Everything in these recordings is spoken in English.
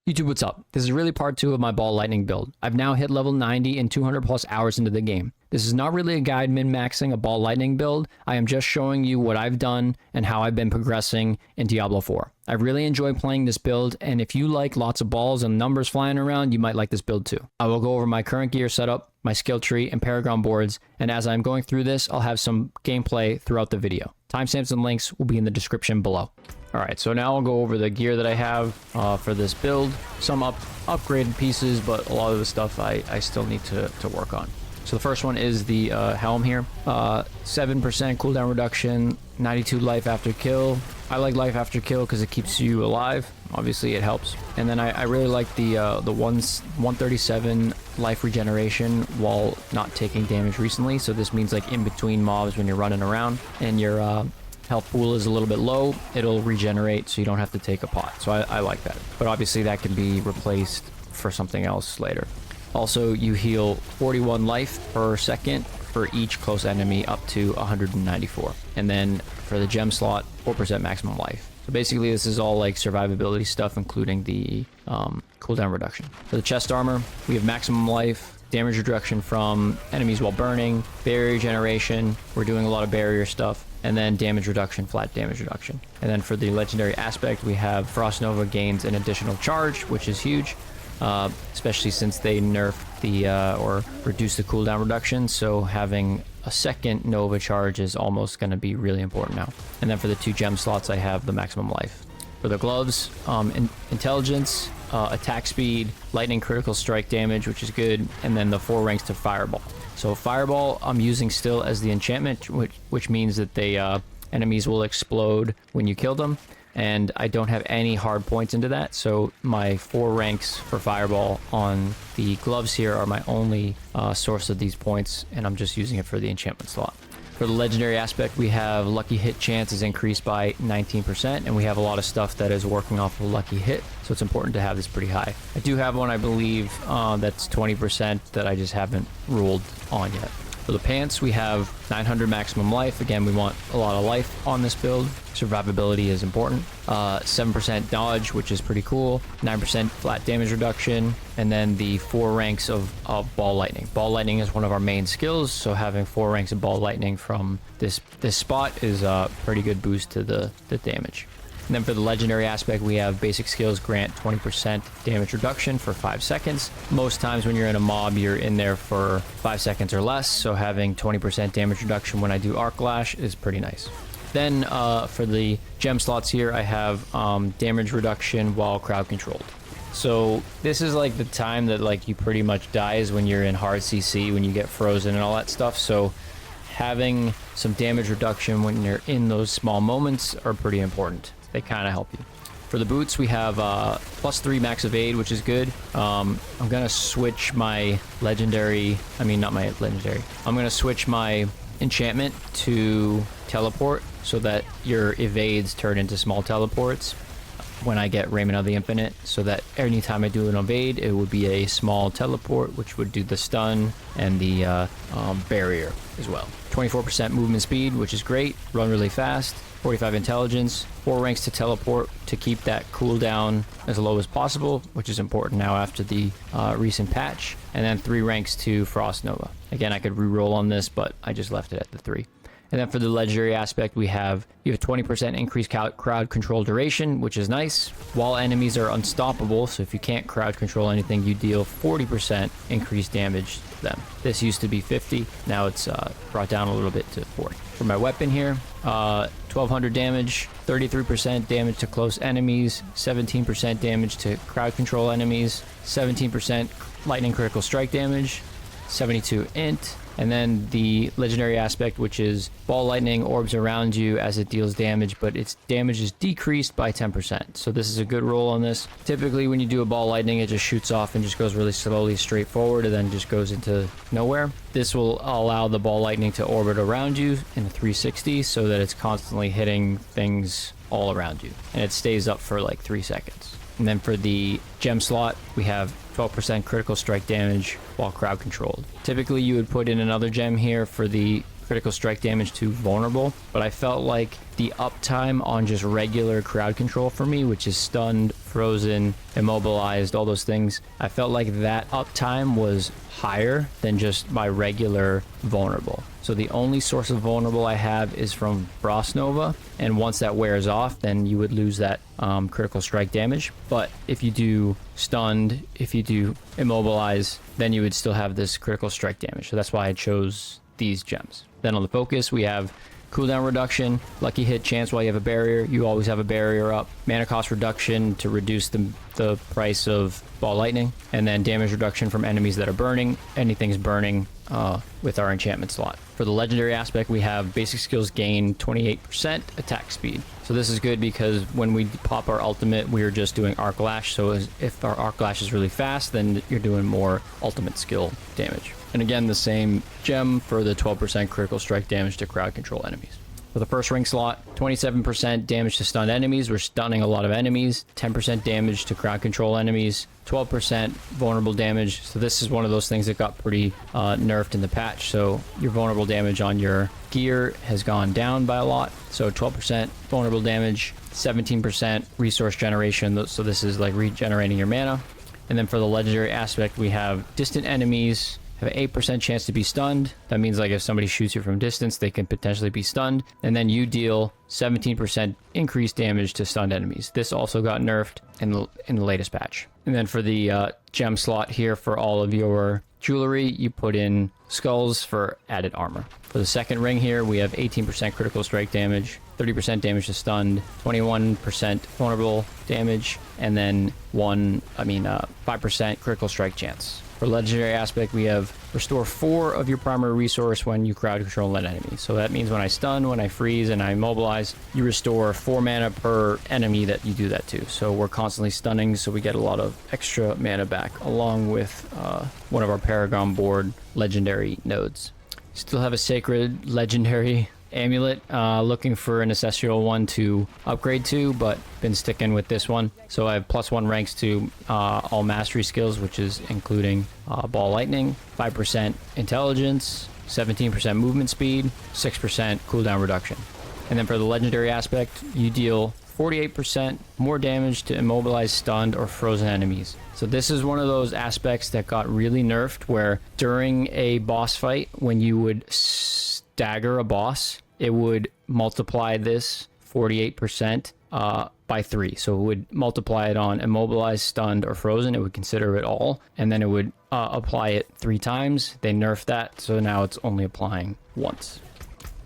YouTube, what's up? This is really part 2 of my Ball Lightning build. I've now hit level 90 and 200 plus hours into the game. This is not really a guide min-maxing a Ball Lightning build. I am just showing you what I've done and how I've been progressing in Diablo 4. I really enjoy playing this build, and if you like lots of balls and numbers flying around, you might like this build too. I will go over my current gear setup, my skill tree, and Paragon Boards, and as I'm going through this, I'll have some gameplay throughout the video. Timestamps and links will be in the description below. Alright, so now I'll go over the gear that I have for this build. Some upgraded pieces, but a lot of the stuff I still need to work on. So the first one is the helm here. 7% cooldown reduction, 92 life after kill. I like life after kill because it keeps you alive. Obviously, it helps. And then I really like the 137 life regeneration while not taking damage recently. So this means like in between mobs when you're running around and your health pool is a little bit low, it'll regenerate so you don't have to take a pot. So I like that. But obviously that can be replaced for something else later. Also, you heal 41 life per second for each close enemy up to 194. And then for the gem slot, 4% maximum life. So basically this is all like survivability stuff, including the cooldown reduction. For the chest armor, we have maximum life, damage reduction from enemies while burning, barrier generation, we're doing a lot of barrier stuff, and then damage reduction, flat damage reduction. And then for the legendary aspect, we have Frost Nova gains an additional charge, which is huge, especially since they nerfed the or reduced the cooldown reduction. So having a second Nova charge is almost going to be really important now. And then for the 2 gem slots, I have the maximum life. For the gloves, intelligence, attack speed, lightning critical strike damage, which is good, and then the 4 ranks to fireball. So fireball I'm using still as the enchantment, which means that they enemies will explode when you kill them, and I don't have any hard points into that, so my 4 ranks for fireball on the gloves here are my only source of these points, and I'm just using it for the enchantment slot. For the legendary aspect, we have lucky hit chance is increased by 19%, and we have a lot of stuff that is working off of lucky hit, so it's important to have this pretty high. I do have one, I believe, that's 20% that I just haven't ruled on yet. For the pants, we have 900 maximum life. Again, we want a lot of life on this build. Survivability is important. 7% dodge, which is pretty cool. 9% flat damage reduction. And then the 4 ranks of Ball Lightning. Ball Lightning is one of our main skills, so having 4 ranks of Ball Lightning from this spot is a pretty good boost to the damage. And then for the legendary aspect, we have basic skills grant 20% damage reduction for 5 seconds. Most times when you're in a mob, you're in there for 5 seconds or less, so having 20% damage reduction when I do Arc Lash is pretty nice. Then for the gem slots here, I have damage reduction while crowd controlled. So this is like the time that like you pretty much die is when you're in hard CC, when you get frozen and all that stuff. So having some damage reduction when you're in those small moments are pretty important. They kind of help you. For the boots, we have +3 max evade, which is good. I'm gonna switch my legendary, not my legendary. I'm gonna switch my enchantment to teleport so that your evades turn into small teleports when I get Raiment of the Infinite, so that anytime I do an evade, it would be a small teleport, which would do the stun and the barrier as well. 24% movement speed, which is great. Run really fast. 45 intelligence, 4 ranks to teleport to keep that cooldown as low as possible, which is important now after the recent patch, and then 3 ranks to Frost Nova. Again, I could reroll on this, but I just left it at the 3. And then for the legendary aspect, you have 20% increased crowd control duration, which is nice, while enemies are unstoppable. So if you can't crowd control anything, you deal 40% increased damage to them. This used to be 50, now it's brought down a little bit to 40. For my weapon here, 1200 damage, 33% damage to close enemies, 17% damage to crowd control enemies, 17% lightning critical strike damage, 72 int, and then the legendary aspect, which is Ball Lightning orbs around you as it deals damage, but its damage is decreased by 10%. So this is a good roll on this. Typically when you do a Ball Lightning, it just shoots off and just goes really slowly straight forward and then just goes into nowhere. This will allow the Ball Lightning to orbit around you in a 360 so that it's constantly hitting things all around you, and it stays up for like 3 seconds. And then for the gem slot, we have 12% critical strike damage while crowd controlled. Typically you would put in another gem here for the critical strike damage to vulnerable, but I felt like the uptime on just regular crowd control for me, which is stunned, frozen, immobilized, all those things, I felt like that uptime was higher than just my regular vulnerable. So the only source of vulnerable I have is from Frost Nova, and once that wears off, then you would lose that critical strike damage. But if you do stunned, if you do immobilize, then you would still have this critical strike damage. So that's why I chose these gems. Then on the focus, we have cooldown reduction, lucky hit chance while you have a barrier. You always have a barrier up. Mana cost reduction to reduce the price of Ball Lightning. And then damage reduction from enemies that are burning. Anything's burning with our enchantment slot. For the legendary aspect, we have basic skills gain 28% attack speed. So this is good because when we pop our ultimate, we are just doing Arc Lash. So if our Arc Lash is really fast, then you're doing more ultimate skill damage. And again, the same gem for the 12% critical strike damage to crowd control enemies. For the first ring slot, 27% damage to stunned enemies. We're stunning a lot of enemies. 10% damage to crowd control enemies. 12% vulnerable damage. So this is one of those things that got pretty nerfed in the patch. So your vulnerable damage on your gear has gone down by a lot. So 12% vulnerable damage, 17% resource generation. So this is like regenerating your mana. And then for the legendary aspect, we have distant enemies have an 8% chance to be stunned. That means like if somebody shoots you from distance, they can potentially be stunned. And then you deal 17% increased damage to stunned enemies. This also got nerfed in the latest patch. And then for the gem slot here for all of your jewelry, you put in skulls for added armor. For the second ring here, we have 18% critical strike damage, 30% damage to stunned, 21% vulnerable damage, and then 5% critical strike chance. For legendary aspect, we have restore 4 of your primary resource when you crowd control an enemy. So that means when I stun, when I freeze, and I immobilize, you restore 4 mana per enemy that you do that to. So we're constantly stunning, so we get a lot of extra mana back, along with one of our Paragon Board legendary nodes. Still have a sacred legendary amulet, looking for an ancestral one to upgrade to, but been sticking with this one. So I have +1 ranks to all mastery skills, which is including Ball Lightning, 5% intelligence, 17% movement speed, 6% cooldown reduction. And then for the legendary aspect, you deal 48% more damage to immobilize, stunned, or frozen enemies. So this is one of those aspects that got really nerfed, where during a boss fight, when you would stagger a boss, it would multiply this 48% by 3. So it would multiply it on immobilized, stunned, or frozen. It would consider it all, and then it would apply it 3 times. They nerfed that, so now it's only applying once.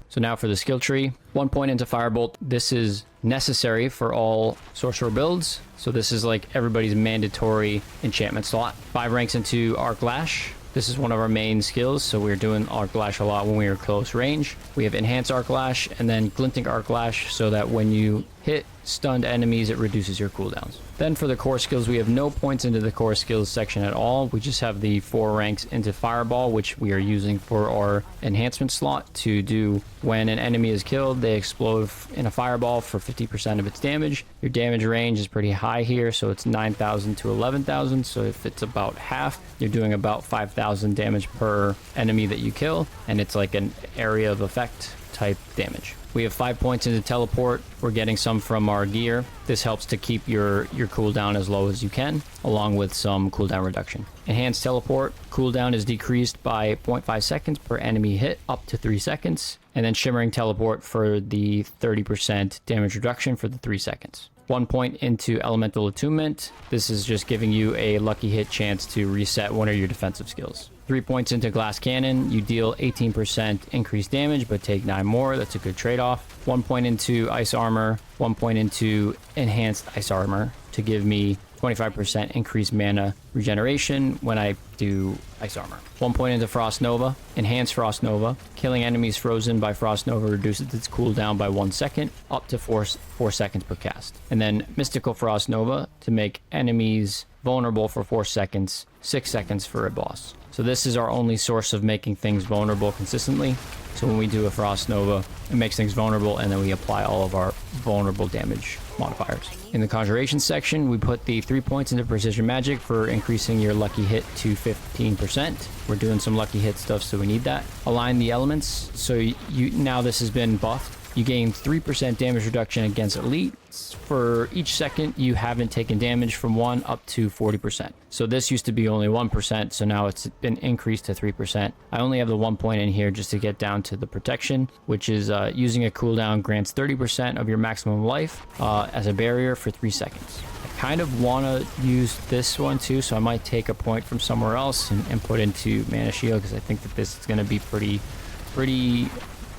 So now for the skill tree, 1 point into Firebolt. This is necessary for all sorcerer builds. So this is like everybody's mandatory enchantment slot. 5 ranks into Arc Lash. This is one of our main skills, so we're doing Arc Lash a lot when we are close range. We have Enhanced Arc Lash and then Glinting Arc Lash, so that when you hit stunned enemies, it reduces your cooldowns. Then for the core skills, we have no points into the core skills section at all. We just have the 4 ranks into Fireball, which we are using for our enhancement slot to do when an enemy is killed, they explode in a fireball for 50% of its damage. Your damage range is pretty high here, so it's 9,000 to 11,000. So if it's about half, you're doing about 5,000 damage per enemy that you kill, and it's like an area of effect type damage. We have 5 points into Teleport. We're getting some from our gear. This helps to keep your cooldown as low as you can, along with some cooldown reduction. Enhanced Teleport, cooldown is decreased by 0.5 seconds per enemy hit, up to 3 seconds. And then Shimmering Teleport for the 30% damage reduction for the 3 seconds. 1 point into Elemental Attunement. This is just giving you a lucky hit chance to reset one of your defensive skills. 3 points into Glass Cannon. You deal 18% increased damage, but take 9 more. That's a good trade-off. 1 point into Ice Armor. 1 point into Enhanced Ice Armor to give me 25% increased mana regeneration when I do Ice Armor. 1 point into Frost Nova. Enhanced Frost Nova. Killing enemies frozen by Frost Nova reduces its cooldown by 1 second, up to 4 seconds per cast. And then Mystical Frost Nova to make enemies vulnerable for 4 seconds, 6 seconds for a boss. So this is our only source of making things vulnerable consistently. So when we do a Frost Nova, it makes things vulnerable, and then we apply all of our vulnerable damage modifiers. In the conjuration section, we put the 3 points into precision magic for increasing your lucky hit to 15%. We're doing some lucky hit stuff, so we need that. Align the elements. So you now this has been buffed. You gain 3% damage reduction against elites for each second you haven't taken damage from 1 up to 40%. So this used to be only 1%, so now it's been increased to 3%. I only have the 1 point in here just to get down to the protection, which is using a cooldown grants 30% of your maximum life as a barrier for 3 seconds. I kind of want to use this one too, so I might take a point from somewhere else and put into Mana Shield, because I think that this is going to be pretty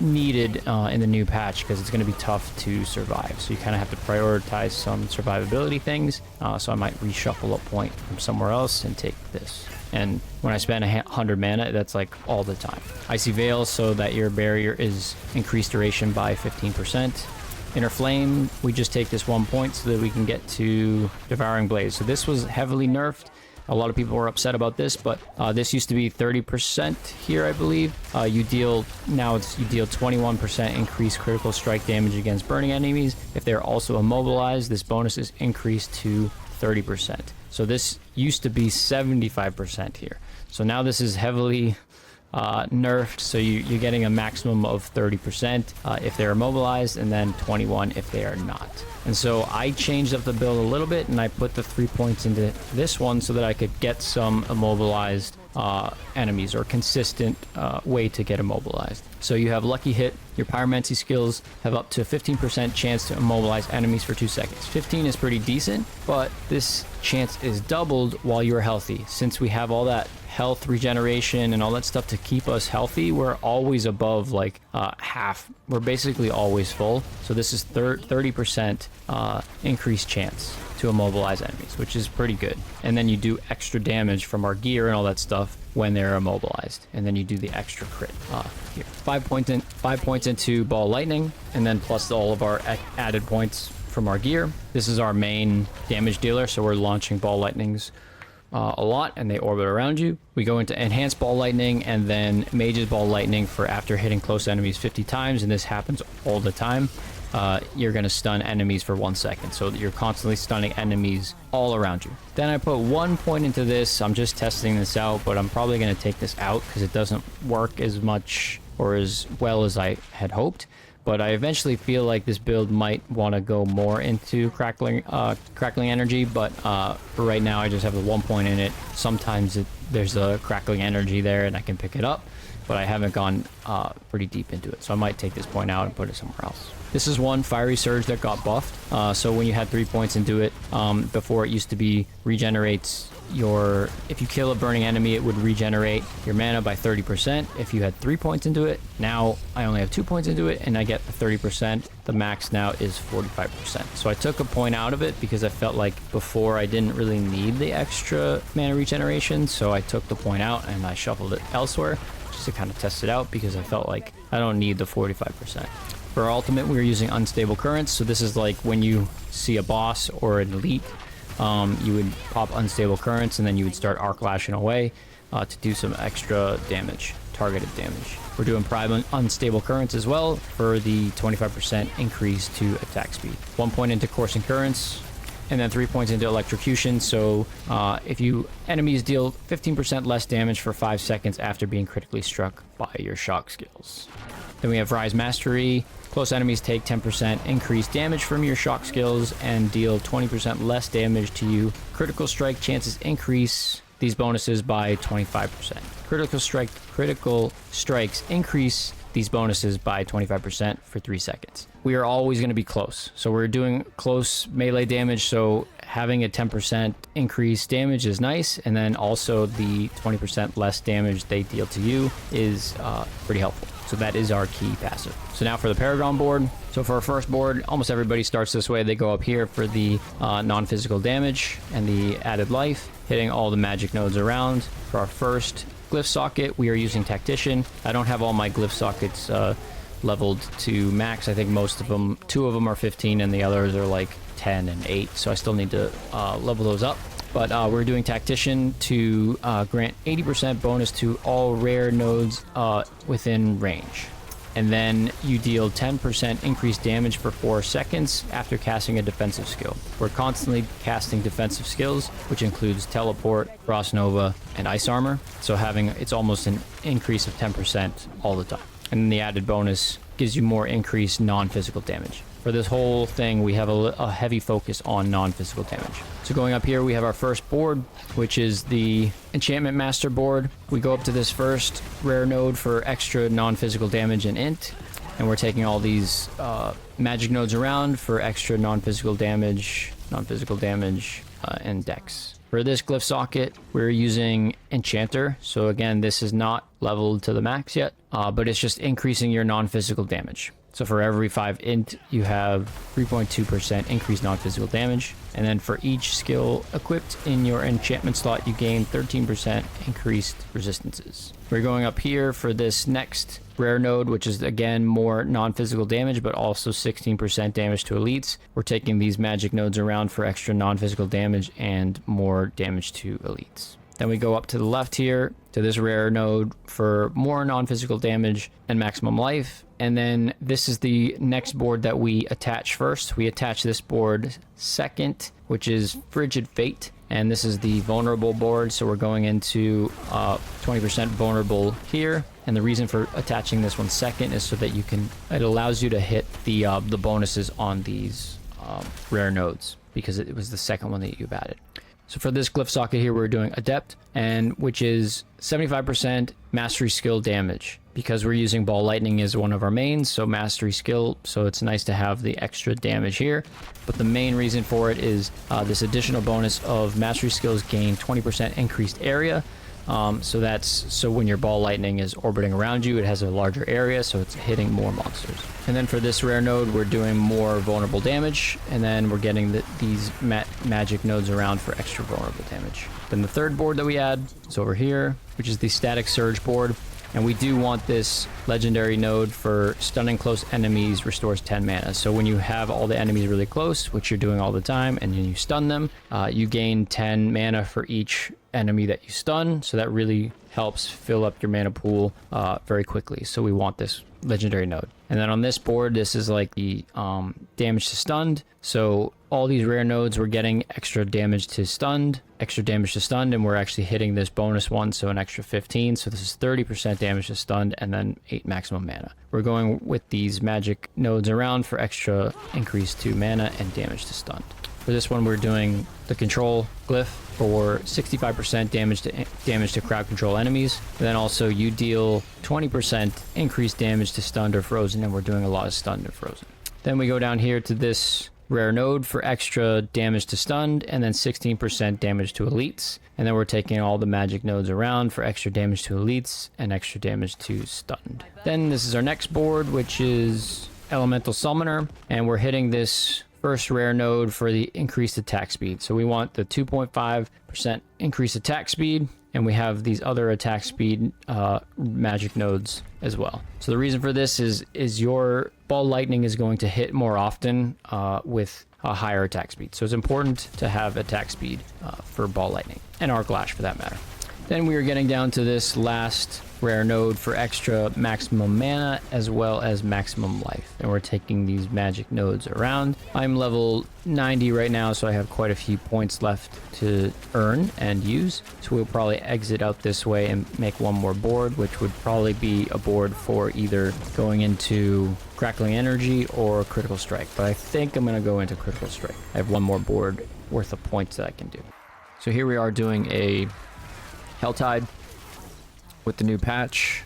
needed in the new patch, because it's going to be tough to survive. So you kind of have to prioritize some survivability things. So I might reshuffle a point from somewhere else and take this. And when I spend 100 mana, that's like all the time. Icy Veil, so that your barrier is increased duration by 15%. Inner Flame, we just take this 1 point so that we can get to Devouring Blaze. So this was heavily nerfed. A lot of people were upset about this, but this used to be 30% here, I believe. You deal 21% increased critical strike damage against burning enemies. If they're also immobilized, this bonus is increased to 30%. So this used to be 75% here. So now this is heavily nerfed, so you're getting a maximum of 30% if they're immobilized, and then 21 if they are not. And so I changed up the build a little bit, and I put the 3 points into this one so that I could get some immobilized enemies, or consistent way to get immobilized. So you have lucky hit. Your pyromancy skills have up to 15% chance to immobilize enemies for 2 seconds. 15 is pretty decent, but this chance is doubled while you're healthy. Since we have all that health regeneration and all that stuff to keep us healthy, we're always above like half. We're basically always full. So this is 30% increased chance to immobilize enemies, which is pretty good. And then you do extra damage from our gear and all that stuff when they're immobilized, and then you do the extra crit here. 5 points into Ball Lightning, and then plus all of our added points from our gear. This is our main damage dealer, so we're launching Ball Lightnings a lot, and they orbit around you. We go into Enhanced Ball Lightning, and then Mage's Ball Lightning for after hitting close enemies 50 times, and this happens all the time. You're going to stun enemies for 1 second, so you're constantly stunning enemies all around you. Then I put 1 point into this. I'm just testing this out, but I'm probably going to take this out because it doesn't work as much or as well as I had hoped. But I eventually feel like this build might want to go more into crackling energy, but for right now I just have the 1 point in it. Sometimes there's a crackling energy there and I can pick it up, but I haven't gone pretty deep into it, so I might take this point out and put it somewhere else. This is one Fiery Surge that got buffed. So when you had 3 points into it, before it used to be regenerates if you kill a burning enemy, it would regenerate your mana by 30%. If you had 3 points into it, now I only have 2 points into it, and I get the 30%. The max now is 45%. So I took a point out of it because I felt like before I didn't really need the extra mana regeneration, so I took the point out and I shuffled it elsewhere just to kind of test it out, because I felt like I don't need the 45%. For our ultimate, we were using Unstable Currents. So this is like when you see a boss or an elite, you would pop Unstable Currents, and then you would start Arc Lashing away to do some extra damage, targeted damage. We're doing Prime Unstable Currents as well for the 25% increase to attack speed. 1 point into Coursing Currents, and then 3 points into Electrocution. So if enemies deal 15% less damage for 5 seconds after being critically struck by your shock skills. Then we have Rise Mastery. Close enemies take 10% increased damage from your shock skills and deal 20% less damage to you. Critical strike chances increase these bonuses by 25%. Critical strikes increase these bonuses by 25% for 3 seconds. We are always going to be close. So we're doing close melee damage, so having a 10% increased damage is nice, and then also the 20% less damage they deal to you is pretty helpful. So that is our key passive. So now for the Paragon board. So for our first board, almost everybody starts this way. They go up here for the non-physical damage and the added life, hitting all the magic nodes around. For our first glyph socket, we are using Tactician. I don't have all my glyph sockets leveled to max. I think most of them, 2 of them are 15 and the others are like 10 and 8. So I still need to level those up. But we're doing Tactician to grant 80% bonus to all rare nodes within range. and then you deal 10% increased damage for 4 seconds after casting a defensive skill. We're constantly casting defensive skills, which includes Teleport, Frost Nova, and Ice Armor, so it's almost an increase of 10% all the time. And then the added bonus gives you more increased non-physical damage. For this whole thing, we have a heavy focus on non-physical damage. So going up here, we have our first board, which is the Enchantment Master board. We go up to this first rare node for extra non-physical damage and int, and we're taking all these magic nodes around for extra non-physical damage, and dex. For this glyph socket, we're using Enchanter. So again, this is not leveled to the max yet, but it's just increasing your non-physical damage. So for every 5 int, you have 3.2% increased non-physical damage. And then for each skill equipped in your enchantment slot, you gain 13% increased resistances. We're going up here for this next rare node, which is again more non-physical damage, but also 16% damage to elites. We're taking these magic nodes around for extra non-physical damage and more damage to elites. Then we go up to the left here to this rare node for more non-physical damage and maximum life. And then this is the next board that we attach first. We attach this board second, which is Frigid Fate. And this is the vulnerable board. So we're going into 20% vulnerable here. And the reason for attaching this one second is so that it allows you to hit the bonuses on these rare nodes, because it was the second one that you've added. So for this glyph socket here, we're doing Adept, and which is 75% mastery skill damage, because we're using Ball Lightning as one of our mains, so mastery skill, so it's nice to have the extra damage here. But the main reason for it is this additional bonus of mastery skills gain 20% increased area. So when your Ball Lightning is orbiting around you, it has a larger area, so it's hitting more monsters. And then for this rare node, we're doing more vulnerable damage, and then we're getting these magic nodes around for extra vulnerable damage. Then the third board that we add is over here, which is the Static Surge board. And we do want this legendary node for stunning close enemies restores 10 mana. So when you have all the enemies really close, which you're doing all the time, and then you stun them, you gain 10 mana for each enemy that you stun. So that really helps fill up your mana pool very quickly. So we want this legendary node. And then on this board, this is like the damage to stunned. So all these rare nodes, we're getting extra damage to stunned, and we're actually hitting this bonus one, so an extra 15. So this is 30% damage to stunned, and then 8 maximum mana. We're going with these magic nodes around for extra increase to mana and damage to stunned. For this one, we're doing the control glyph for 65% damage to crowd control enemies. And then also you deal 20% increased damage to stunned or frozen, and we're doing a lot of stunned and frozen. Then we go down here to this rare node for extra damage to stunned, and then 16% damage to elites. And then we're taking all the magic nodes around for extra damage to elites and extra damage to stunned. Then this is our next board, which is Elemental Summoner, and we're hitting this first rare node for the increased attack speed. So we want the 2.5% increased attack speed, and we have these other attack speed magic nodes as well. So the reason for this is your Ball Lightning is going to hit more often with a higher attack speed. So it's important to have attack speed for Ball Lightning, and Arc Lash for that matter. Then we are getting down to this last rare node for extra maximum mana as well as maximum life, and we're taking these magic nodes around. I'm level 90 right now, so I have quite a few points left to earn and use, so we'll probably exit out this way and make one more board, which would probably be a board for either going into Crackling Energy or Critical Strike, but I think I'm going to go into Critical Strike. I have one more board worth of points that I can do. So here we are doing a Helltide with the new patch.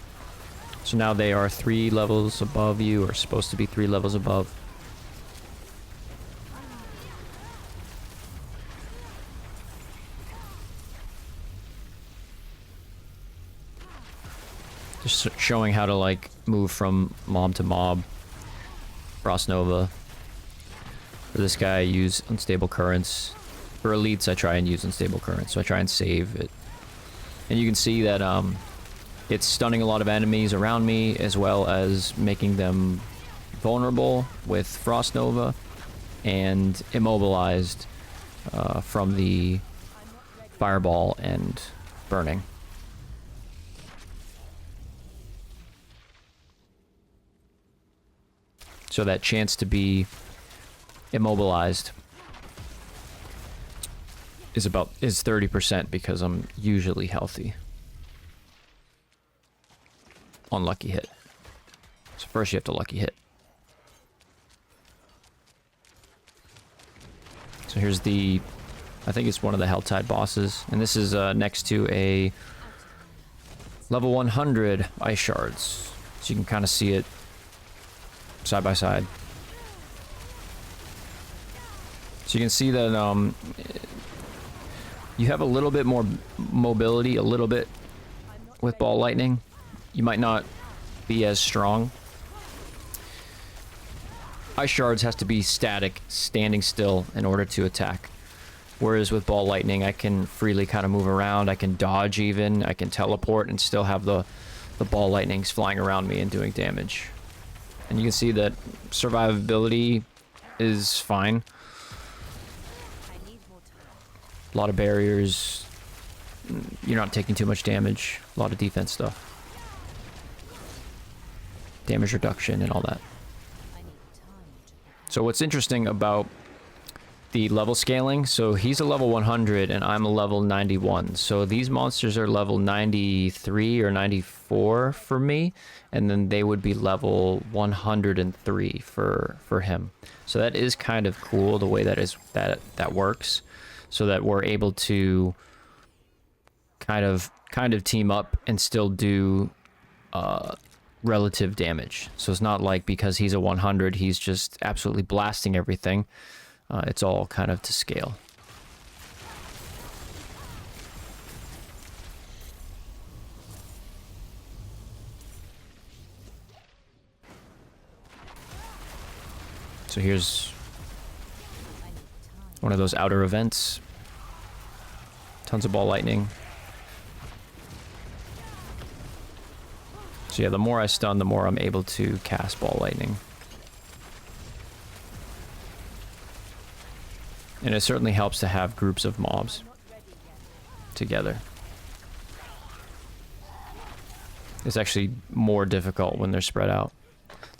So now they are 3 levels above you, or supposed to be 3 levels above. Just showing how to like move from mob to mob. Frost Nova. For this guy, I use Unstable Currents. For elites, I try and use Unstable Currents, so I try and save it. And you can see that it's stunning a lot of enemies around me, as well as making them vulnerable with Frost Nova, and immobilized from the fireball and burning. So that chance to be immobilized is 30% because I'm usually healthy. On lucky hit. So first you have to lucky hit. So here's the, I think it's one of the Helltide bosses, and this is next to a level 100 ice shards. So you can kind of see it side by side. So you can see that you have a little bit more mobility, a little bit with Ball Lightning. You might not be as strong. Ice shards has to be static, standing still in order to attack. Whereas with Ball Lightning, I can freely kind of move around. I can dodge even. I can teleport and still have the Ball Lightnings flying around me and doing damage. And you can see that survivability is fine. A lot of barriers. You're not taking too much damage. A lot of defense stuff. Damage reduction and all that. So what's interesting about the level scaling, so he's a level 100 and I'm a level 91. So these monsters are level 93 or 94 for me, and then they would be level 103 for him. So that is kind of cool the way that works, so that we're able to kind of team up and still do relative damage. So it's not like because he's a 100 he's just absolutely blasting everything. It's all kind of to scale. So here's one of those outer events. Tons of Ball Lightning. So yeah, the more I stun, the more I'm able to cast Ball Lightning. And it certainly helps to have groups of mobs together. It's actually more difficult when they're spread out.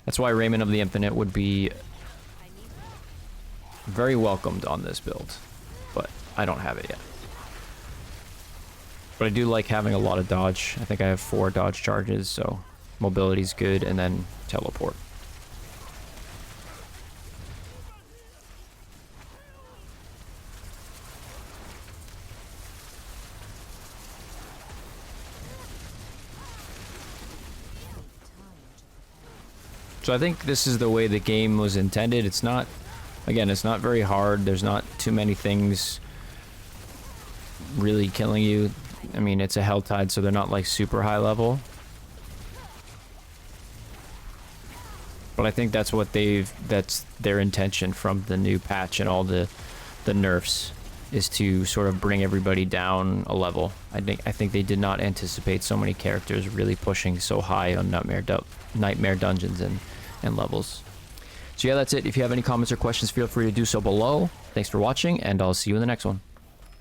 That's why Raymond of the Infinite would be very welcomed on this build, but I don't have it yet. But I do like having a lot of dodge. I think I have 4 dodge charges, so mobility's good, and then teleport. So I think this is the way the game was intended. It's not, again, it's not very hard. There's not too many things really killing you. I mean, it's a Helltide, so they're not like super high level. But I think that's what that's their intention from the new patch and all the nerfs, is to sort of bring everybody down a level. I think they did not anticipate so many characters really pushing so high on Nightmare Dungeons and levels. So yeah, that's it. If you have any comments or questions, feel free to do so below. Thanks for watching, and I'll see you in the next one.